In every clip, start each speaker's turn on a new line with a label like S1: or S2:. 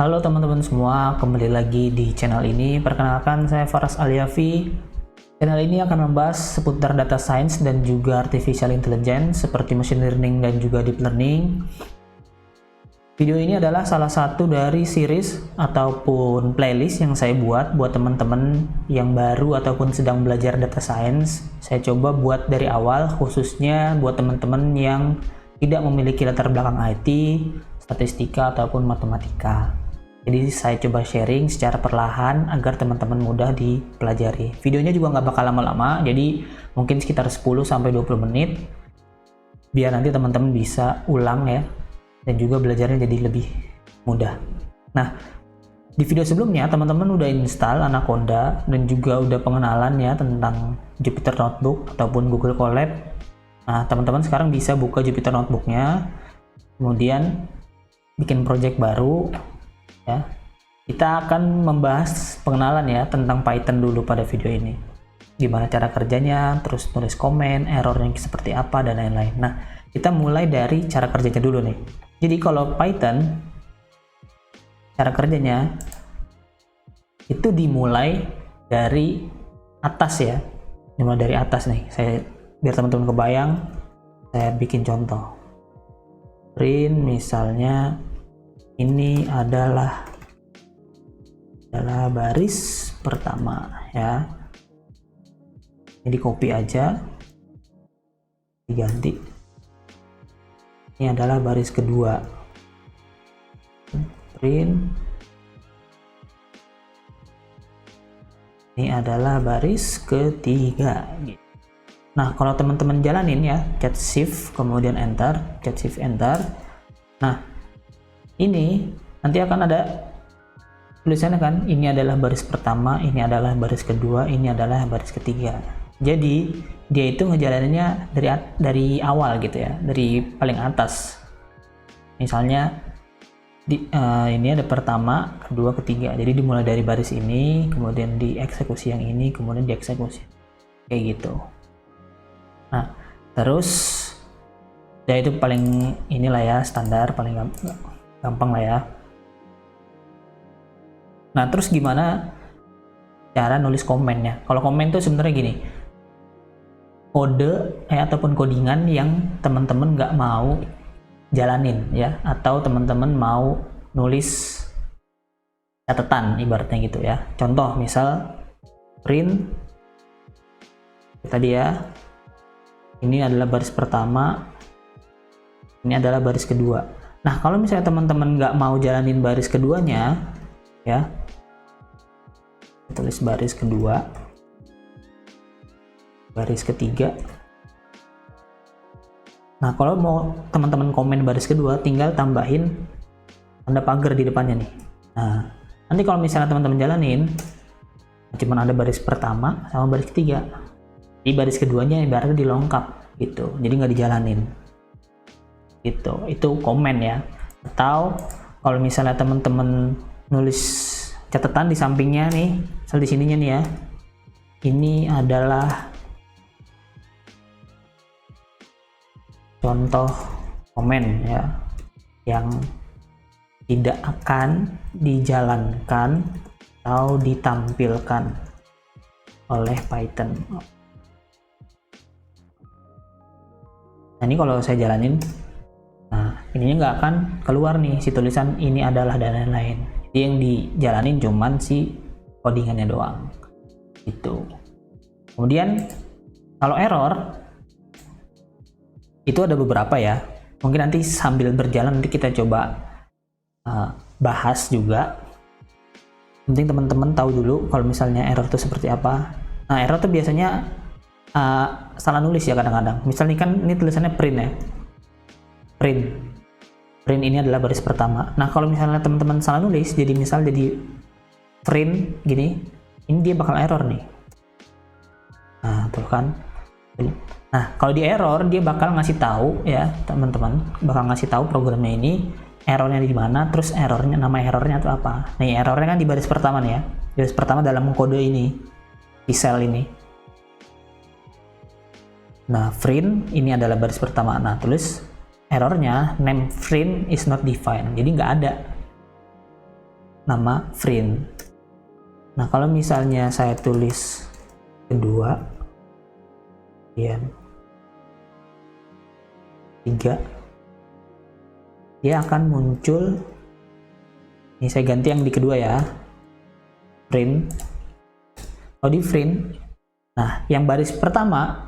S1: Halo teman-teman semua, kembali lagi di channel ini. Perkenalkan, saya Faras Aliafi. Channel ini akan membahas seputar data science dan juga artificial intelligence seperti machine learning dan juga deep learning. Video ini adalah salah satu dari series ataupun playlist yang saya buat teman-teman yang baru ataupun sedang belajar data science. Saya coba buat dari awal, khususnya buat teman-teman yang tidak memiliki latar belakang IT, statistika ataupun matematika. Jadi saya coba sharing secara perlahan agar teman-teman mudah dipelajari. Videonya juga nggak bakal lama-lama, jadi mungkin sekitar 10-20 menit, biar nanti teman-teman bisa ulang ya, dan juga belajarnya jadi lebih mudah. Nah, di video sebelumnya teman-teman udah install Anaconda dan juga udah pengenalan ya tentang Jupyter Notebook ataupun Google Colab. Nah, teman-teman sekarang bisa buka Jupyter Notebooknya, kemudian bikin project baru. Ya, kita akan membahas pengenalan ya tentang Python dulu pada video ini. Gimana cara kerjanya, terus nulis komen, errornya seperti apa, dan lain-lain. Nah, kita mulai dari cara kerjanya dulu nih. Jadi kalau Python, cara kerjanya itu dimulai dari atas ya. Dimulai dari atas nih. Biar teman-teman kebayang, saya bikin contoh. Print misalnya ini adalah baris pertama ya. Ini copy aja, diganti. Ini adalah baris kedua. Print. Ini adalah baris ketiga. Nah, kalau teman-teman jalanin ya, Cat Shift kemudian Enter, Cat Shift Enter. Nah, ini nanti akan ada tulisannya kan, ini adalah baris pertama, ini adalah baris kedua, ini adalah baris ketiga. Jadi dia itu ngejalaninnya dari awal gitu ya, dari paling atas. Misalnya ini ada pertama, kedua, ketiga. Jadi dimulai dari baris ini, kemudian dieksekusi yang ini, kemudian dieksekusi kayak gitu. Nah, terus ya itu paling inilah ya, standar, paling gampang lah ya. Nah, terus gimana cara nulis komennya? Kalau komen tuh sebenarnya gini, kode ataupun codingan yang teman-teman nggak mau jalanin ya, atau teman-teman mau nulis catatan ibaratnya gitu ya. Contoh misal print tadi ya, ini adalah baris pertama, ini adalah baris kedua. Nah, kalau misalnya teman-teman nggak mau jalanin baris keduanya, ya, tulis baris kedua, baris ketiga. Nah, kalau mau teman-teman komen baris kedua, tinggal tambahin tanda pagar di depannya nih. Nah, nanti kalau misalnya teman-teman jalanin, cuma ada baris pertama sama baris ketiga. Di baris keduanya ibaratnya dilengkap gitu, jadi nggak dijalanin. Itu komen ya. Atau kalau misalnya teman-teman nulis catatan di sampingnya nih, misal di sininya nih ya, ini adalah contoh komen ya yang tidak akan dijalankan atau ditampilkan oleh Python. Nah, ini kalau saya jalanin, nah ininya nggak akan keluar nih si tulisan ini adalah dan lain-lain. Jadi yang dijalanin cuman si codingannya doang gitu. Kemudian kalau error itu ada beberapa ya, mungkin nanti sambil berjalan nanti kita coba bahas juga. Penting teman-teman tahu dulu kalau misalnya error itu seperti apa. Nah, error itu biasanya salah nulis ya kadang-kadang. Misalnya kan ini tulisannya print ya, print ini adalah baris pertama. Nah, kalau misalnya teman-teman salah nulis, jadi misal jadi print gini, ini dia bakal error nih. Nah, tuh kan. Nah, kalau di error dia bakal ngasih tahu ya, teman-teman, bakal ngasih tahu programnya ini errornya di mana, terus errornya, nama errornya itu apa. Nih, errornya kan di baris pertama nih ya. Baris pertama dalam kode ini, di sel ini. Nah, print ini adalah baris pertama. Nah, tulis errornya name print is not defined, jadi nggak ada. nama friend. Nah, kalau misalnya saya tulis kedua, kemudian 3, dia akan muncul. Ini saya ganti yang di kedua ya, friend. Kalau di friend, nah yang baris pertama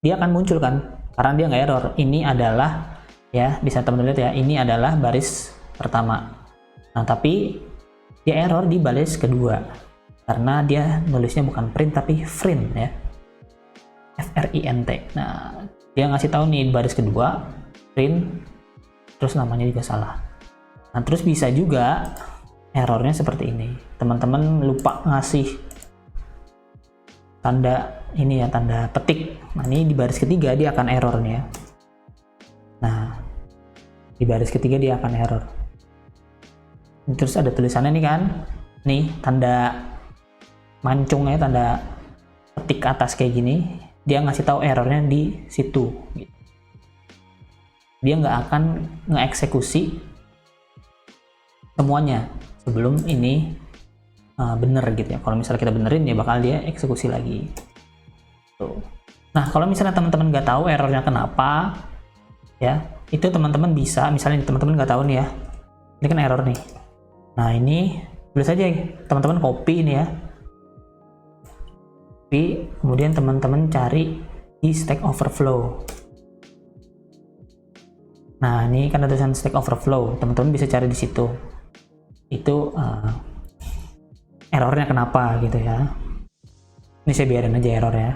S1: dia akan muncul kan, karena dia nggak error. Ini adalah, ya bisa teman-teman lihat ya, ini adalah baris pertama. Nah tapi dia error di baris kedua karena dia nulisnya bukan print tapi friend ya, FRINT. Nah dia ngasih tahu nih baris kedua print, terus namanya juga salah. Nah terus bisa juga errornya seperti ini, teman-teman lupa ngasih tanda ini ya, tanda petik. Nah ini di baris ketiga dia akan error nih ya. Nah di baris ketiga dia akan error. Terus ada tulisannya nih kan, nih tanda mancungnya, tanda petik atas kayak gini, dia ngasih tahu errornya di situ. Dia nggak akan ngeeksekusi semuanya sebelum ini bener gitu ya. Kalau misalnya kita benerin ya bakal dia eksekusi lagi. Tuh. Nah kalau misalnya teman-teman nggak tahu errornya kenapa ya, itu teman-teman bisa, misalnya teman-teman nggak tahu nih ya, ini kan error nih. Nah ini tulis aja teman-teman, copy ini ya, copy, kemudian teman-teman cari di Stack Overflow. Nah ini kan ada tulisan Stack Overflow, teman-teman bisa cari di situ. Itu errornya kenapa gitu ya. Ini saya biarin aja error ya.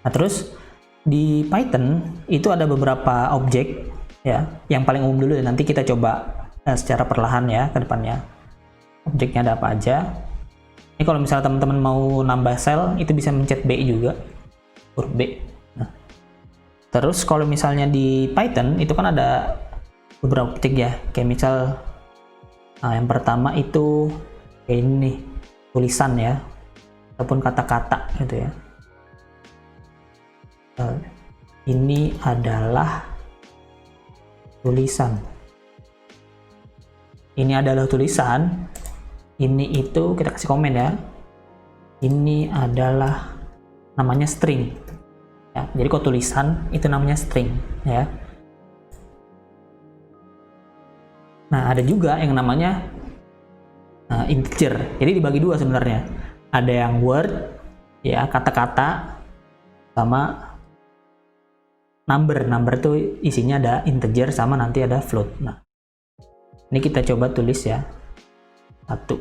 S1: Nah terus di Python itu ada beberapa objek ya, yang paling umum dulu ya, nanti kita coba secara perlahan ya ke depannya. Objeknya ada apa aja. Ini kalau misalnya teman-teman mau nambah sel, itu bisa mencet B juga, huruf B. Nah, terus kalau misalnya di Python itu kan ada beberapa objek ya, kayak misal yang pertama itu kayak ini, tulisan ya, ataupun kata-kata gitu ya. Ini adalah tulisan. Ini adalah tulisan. Ini itu kita kasih komen ya. Ini adalah namanya string. Ya, jadi kalau tulisan itu namanya string ya. Nah ada juga yang namanya integer. Jadi dibagi dua sebenarnya. Ada yang word ya, kata-kata, sama number. Number itu isinya ada integer sama nanti ada float. Nah ini kita coba tulis ya, 1.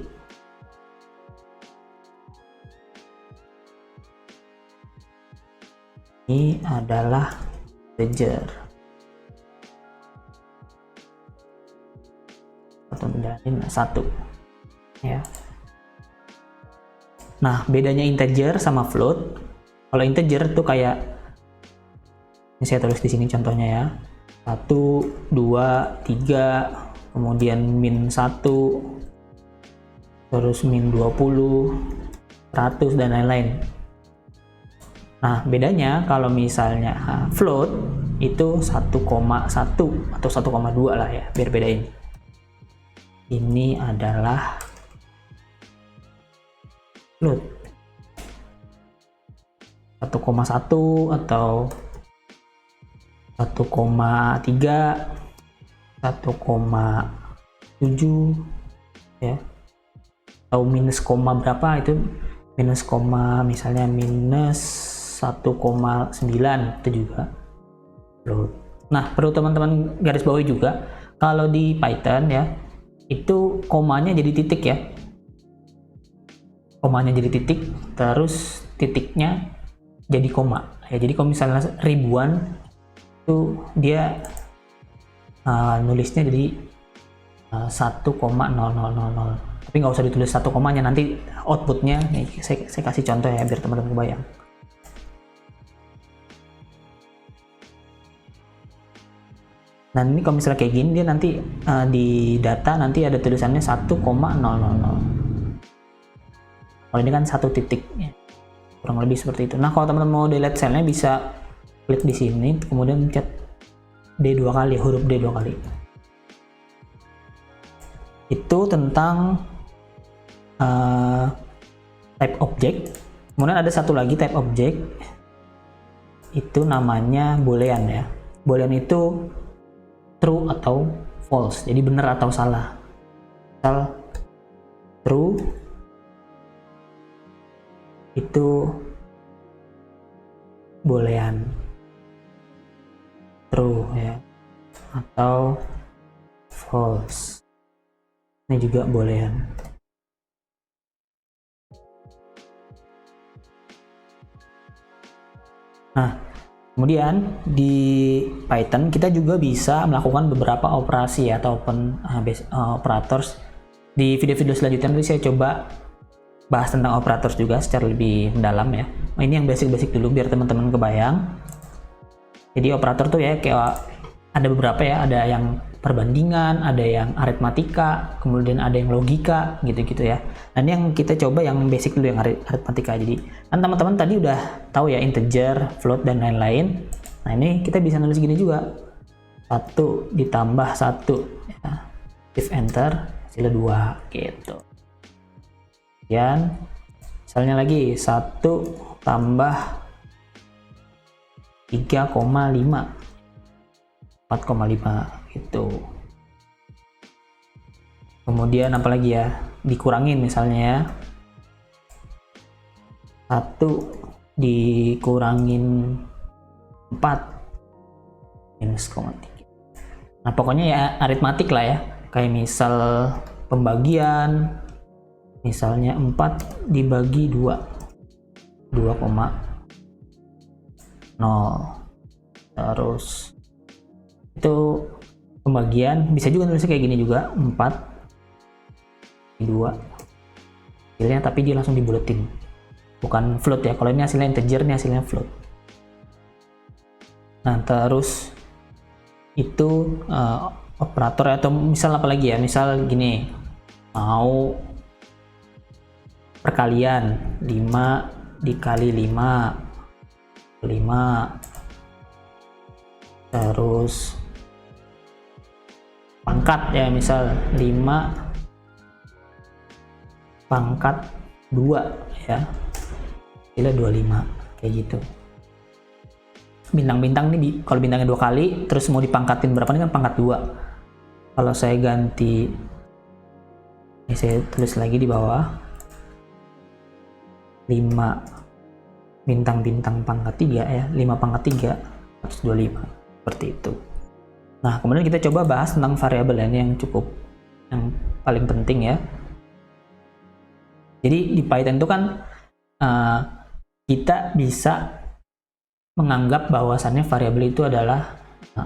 S1: Ini adalah integer. Atau bedain 1 ya. Nah bedanya integer sama float, kalau integer tuh kayak ini saya tulis di sini contohnya ya, 1, 2, 3, kemudian min 1, terus min 20, 100 dan lain-lain. Nah bedanya kalau misalnya float itu 1,1 atau 1,2 lah ya, biar bedain. Ini adalah float 1,1 atau 1,3, 1,7 ya, atau minus koma berapa, itu minus koma misalnya minus 1,9 itu juga float. Nah perlu teman-teman garis bawahi juga, kalau di Python ya itu komanya jadi titik ya, komanya jadi titik, terus titiknya jadi koma ya. Jadi kalau misalnya ribuan itu dia nulisnya jadi 1,0000, tapi nggak usah ditulis 1 komanya, nanti outputnya nih saya kasih contoh ya biar teman-teman kebayang. Nah ini kalau misalnya kayak gini, dia nanti di data nanti ada tulisannya 1,000. Kalau ini kan 1 titik ya, kurang lebih seperti itu. Nah kalau teman-teman mau delete selnya bisa klik di sini, kemudian pencet D 2 kali, huruf D 2 kali. itu tentang type object. Kemudian ada satu lagi type object, itu namanya boolean ya. Boolean itu true atau false, jadi benar atau salah. Misal true itu boolean true ya, atau false ini juga boolean. Nah, kemudian di Python kita juga bisa melakukan beberapa operasi ya, atau operators. Di video-video selanjutnya nanti saya coba bahas tentang operators juga secara lebih mendalam ya. Nah, ini yang basic-basic dulu biar teman-teman kebayang. Jadi operator tuh ya kayak ada beberapa ya, ada yang perbandingan, ada yang aritmatika, kemudian ada yang logika gitu-gitu ya. Dan yang kita coba yang basic dulu, yang aritmatika. Jadi kan teman-teman tadi udah tahu ya integer, float dan lain-lain. Nah, ini kita bisa nulis gini juga. 1 ditambah 1 ya. Shift enter hasilnya 2 gitu. Kemudian misalnya lagi 1 tambah 3,5 4,5 gitu. Kemudian apalagi ya, dikurangin misalnya ya, 1 dikurangin 4 minus 0,3. Nah pokoknya ya aritmatik lah ya, kayak misal pembagian, misalnya 4 dibagi 2 2,0. Terus itu pembagian, bisa juga nulisnya kayak gini juga, 4 2 hasilnya, tapi dia langsung dibuletin, bukan float ya. Kalau ini hasilnya integer, ini hasilnya float. Nah terus itu operator atau misal apa lagi ya, misal gini, mau perkalian 5 dikali 5 terus pangkat ya, misal 5 pangkat 2 ya, hasilnya 25 kayak gitu. Bintang-bintang ini kalau bintangnya 2 kali terus mau dipangkatin berapa, ini kan pangkat 2. Kalau saya ganti ini, saya tulis lagi di bawah 5 bintang-bintang pangkat 3 ya, 5 pangkat 3 125 seperti itu. Nah kemudian kita coba bahas tentang variabel ini yang paling penting ya. Jadi di Python itu kan kita bisa menganggap bahwasannya variabel itu adalah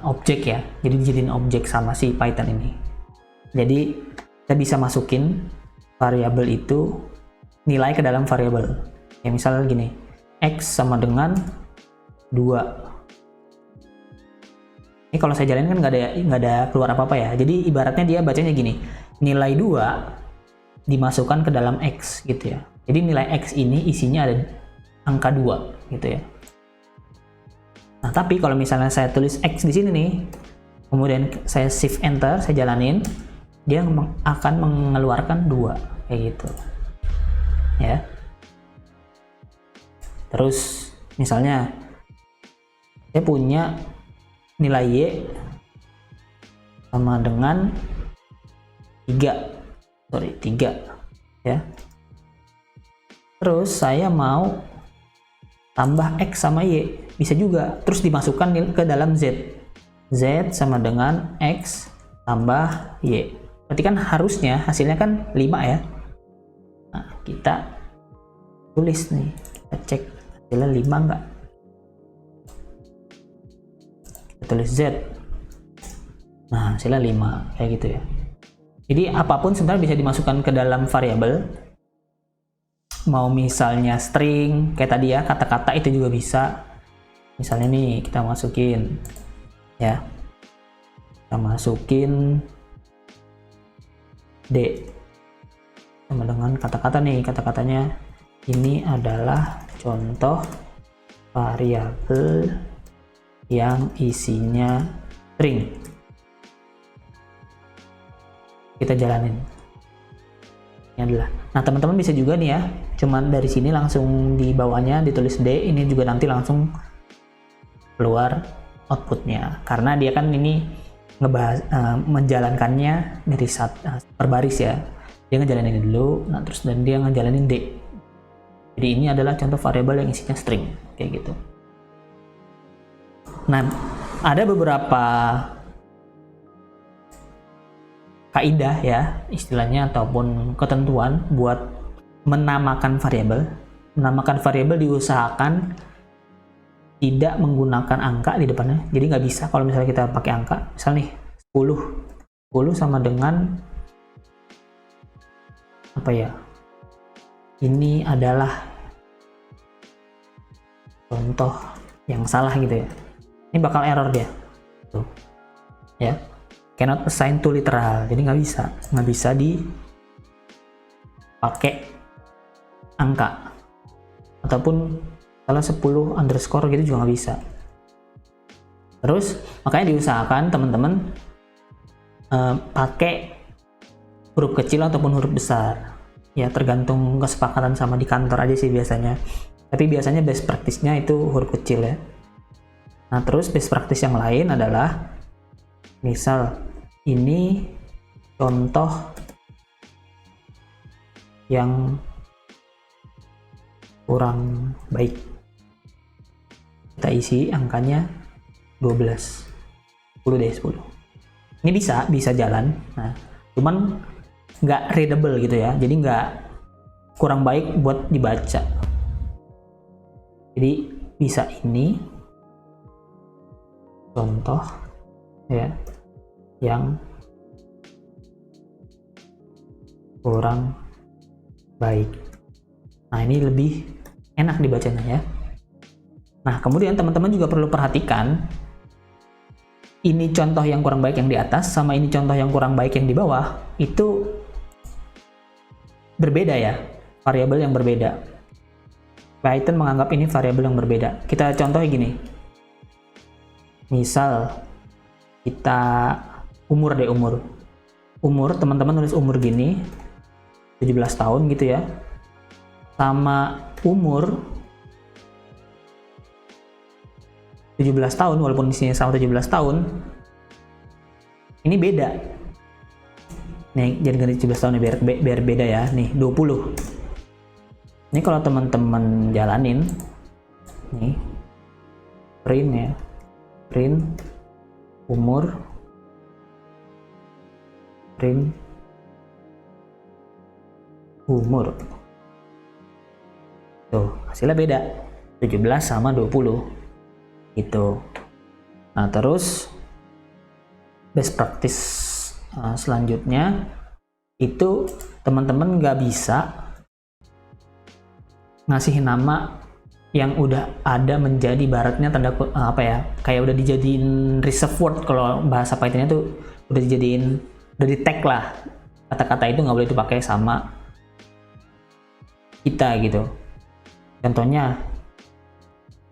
S1: objek ya, jadi dijadiin objek sama si Python ini. Jadi kita bisa masukin variabel itu nilai ke dalam variabel ya, misalnya gini, x sama dengan 2. Ini kalau saya jalanin kan nggak ada keluar apa-apa ya. Jadi ibaratnya dia bacanya gini, nilai 2 dimasukkan ke dalam x gitu ya. Jadi nilai x ini isinya ada angka 2 gitu ya. Nah tapi kalau misalnya saya tulis x di sini nih, kemudian saya shift enter, saya jalanin, dia akan mengeluarkan 2 kayak gitu ya. Terus misalnya saya punya nilai y sama dengan 3 ya. Terus saya mau tambah x sama y, bisa juga, terus dimasukkan ke dalam z sama dengan x tambah y. Berarti kan harusnya hasilnya kan 5 ya. Nah kita tulis nih, kita cek hasilnya 5 enggak. Tulis z, nah hasilnya 5 kayak gitu ya. Jadi apapun sebenarnya bisa dimasukkan ke dalam variabel, mau misalnya string kayak tadi ya, kata-kata itu juga bisa. Misalnya nih kita masukin ya, kita masukin d sama dengan kata-kata nih, kata-katanya ini adalah contoh variabel yang isinya string. Kita jalanin. Ini adalah. Nah, teman-teman bisa juga nih ya, cuman dari sini langsung di bawahnya ditulis D, ini juga nanti langsung keluar outputnya, karena dia kan ini ngebahas menjalankannya dari per baris ya. Dia ngejalanin ini dulu, nah terus dan dia ngejalanin D. Jadi ini adalah contoh variabel yang isinya string kayak gitu. Nah, ada beberapa kaidah ya istilahnya ataupun ketentuan buat menamakan variabel. Menamakan variabel diusahakan tidak menggunakan angka di depannya. Jadi nggak bisa kalau misalnya kita pakai angka, misal nih 10 sama dengan apa ya? Ini adalah contoh yang salah gitu ya. Ini bakal error dia. Tuh. Ya. Cannot assign to literal. Jadi nggak bisa dipakai angka. Ataupun salah 10 underscore gitu juga nggak bisa. Terus makanya diusahakan teman-teman pakai huruf kecil ataupun huruf besar. Ya tergantung kesepakatan sama di kantor aja sih biasanya. Tapi biasanya best practice-nya itu huruf kecil ya. Nah terus best practice yang lain adalah misal ini contoh yang kurang baik. Kita isi angkanya 12. 10 deh, 10. Ini bisa jalan. Nah, cuman nggak readable gitu ya. Jadi nggak kurang baik buat dibaca. Jadi bisa ini contoh ya yang kurang baik. Nah, ini lebih enak dibacanya ya. Nah, kemudian teman-teman juga perlu perhatikan ini contoh yang kurang baik yang di atas sama ini contoh yang kurang baik yang di bawah itu berbeda ya, variabel yang berbeda. Python menganggap ini variabel yang berbeda. Kita contohnya gini. Misal kita umur teman-teman nulis umur gini 17 tahun gitu ya, sama umur 17 tahun walaupun di sini sama 17 tahun ini beda nih, jadi ganti 17 tahun biar beda ya. Nih 20 ini kalau teman-teman jalanin nih print ya, print umur, print umur, tuh hasilnya beda 17 sama 20 gitu. Nah terus best practice selanjutnya itu teman-teman nggak bisa ngasih nama yang udah ada menjadi baratnya tanda apa ya, kayak udah dijadiin reserve word. Kalau bahasa Pythonnya tuh udah dijadiin, udah di tag lah, kata-kata itu nggak boleh dipakai sama kita gitu. Contohnya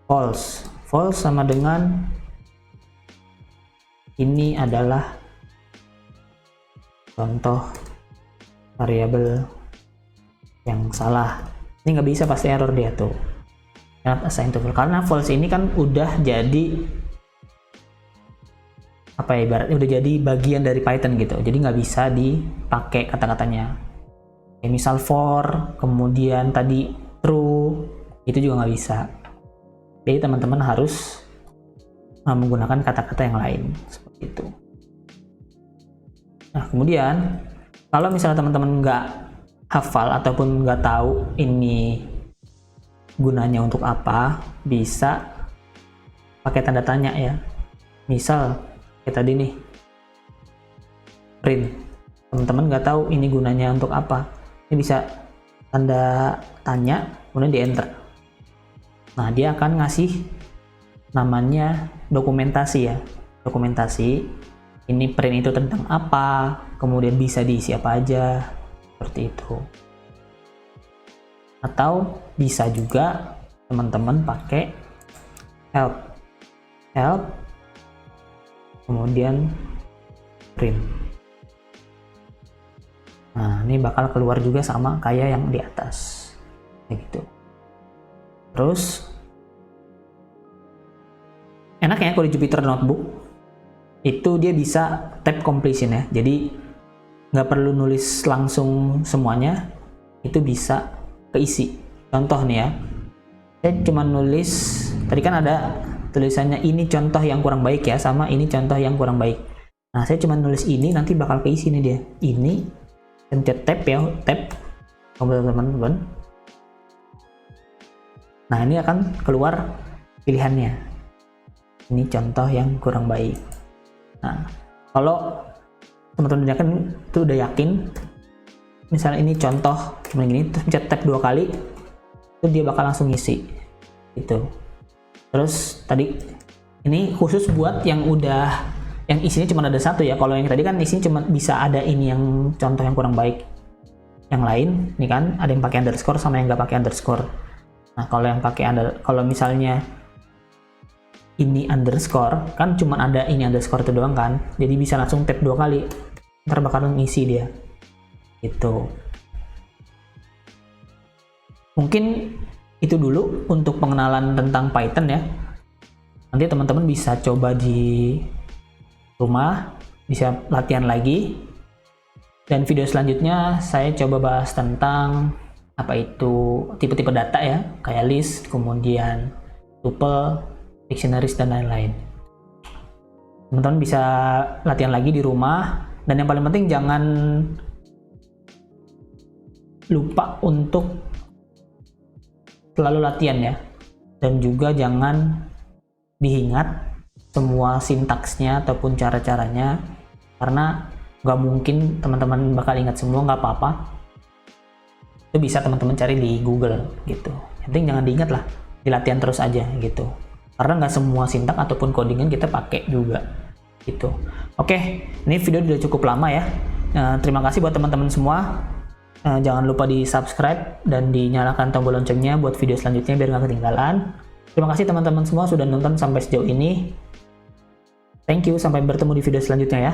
S1: false sama dengan ini adalah contoh variabel yang salah. Ini nggak bisa, pasti error dia tuh. Cannot assign to false, karena false ini kan udah jadi apa ya, ibaratnya udah jadi bagian dari Python gitu, jadi nggak bisa dipakai kata-katanya. Kayak misal for, kemudian tadi true, itu juga nggak bisa. Jadi teman-teman harus menggunakan kata-kata yang lain seperti itu. Nah kemudian kalau misalnya teman-teman nggak hafal ataupun nggak tahu ini gunanya untuk apa, bisa pakai tanda tanya ya. Misal kayak tadi nih print, teman-teman nggak tahu ini gunanya untuk apa, ini bisa tanda tanya kemudian di enter. Nah dia akan ngasih namanya dokumentasi ya, dokumentasi ini print itu tentang apa, kemudian bisa diisi apa aja seperti itu. Atau bisa juga teman-teman pakai help kemudian print. Nah, ini bakal keluar juga sama kayak yang di atas. Kayak gitu. Terus, enaknya kalau di Jupyter Notebook, itu dia bisa tab completion ya. Jadi, nggak perlu nulis langsung semuanya, itu bisa keisi. Contoh nih ya, saya cuma nulis, tadi kan ada tulisannya ini contoh yang kurang baik ya, sama ini contoh yang kurang baik. Nah, saya cuma nulis ini, nanti bakal keisi nih dia. Ini, pencet tab ya, tab, teman-teman. Nah, ini akan keluar pilihannya. Ini contoh yang kurang baik. Nah, kalau teman-teman kan itu udah yakin, misalnya ini contoh cuma gini, terus pencet tab 2 kali, itu dia bakal langsung ngisi. Gitu. Terus tadi ini khusus buat yang isinya cuma ada satu ya. Kalau yang tadi kan isinya cuma bisa ada ini yang contoh yang kurang baik. Yang lain ini kan ada yang pakai underscore sama yang nggak pakai underscore. Nah, kalau yang pakai kalau misalnya ini underscore kan cuma ada ini underscore itu doang kan. Jadi bisa langsung tab 2 kali. Ntar bakal ngisi dia. Gitu. Mungkin itu dulu untuk pengenalan tentang Python ya. Nanti teman-teman bisa coba di rumah, bisa latihan lagi. Dan video selanjutnya saya coba bahas tentang apa itu tipe-tipe data ya, kayak list, kemudian tuple, dictionaries, dan lain-lain. Teman-teman bisa latihan lagi di rumah. Dan yang paling penting jangan lupa untuk selalu latihan ya, dan juga jangan diingat semua sintaksnya ataupun cara-caranya, karena nggak mungkin teman-teman bakal ingat semua. Nggak apa-apa, itu bisa teman-teman cari di Google gitu. Yang penting jangan diingat lah, dilatihan terus aja gitu, karena nggak semua sintak ataupun codingan kita pakai juga gitu. Oke, ini video udah cukup lama ya. Terima kasih buat teman-teman semua. Jangan lupa di subscribe dan dinyalakan tombol loncengnya buat video selanjutnya biar nggak ketinggalan. Terima kasih teman-teman semua sudah nonton sampai sejauh ini. Thank you, sampai bertemu di video selanjutnya ya.